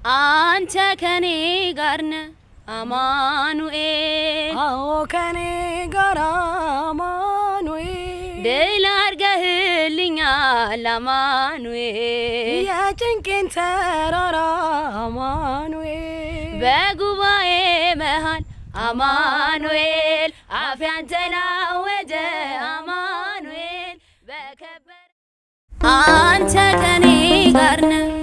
አንተ ከኔ ጋር ነህ አማኑኤል አዎ ከኔ ጋር አማኑኤል ድል አድርገህልኛል አማኑኤል የጭንቄን ተራራ አማኑኤል በጉባኤ መሃል አማኑኤል አፌ አንተን አወጀ አማኑኤል በከበረ አንተ ከኔ ጋር ነህ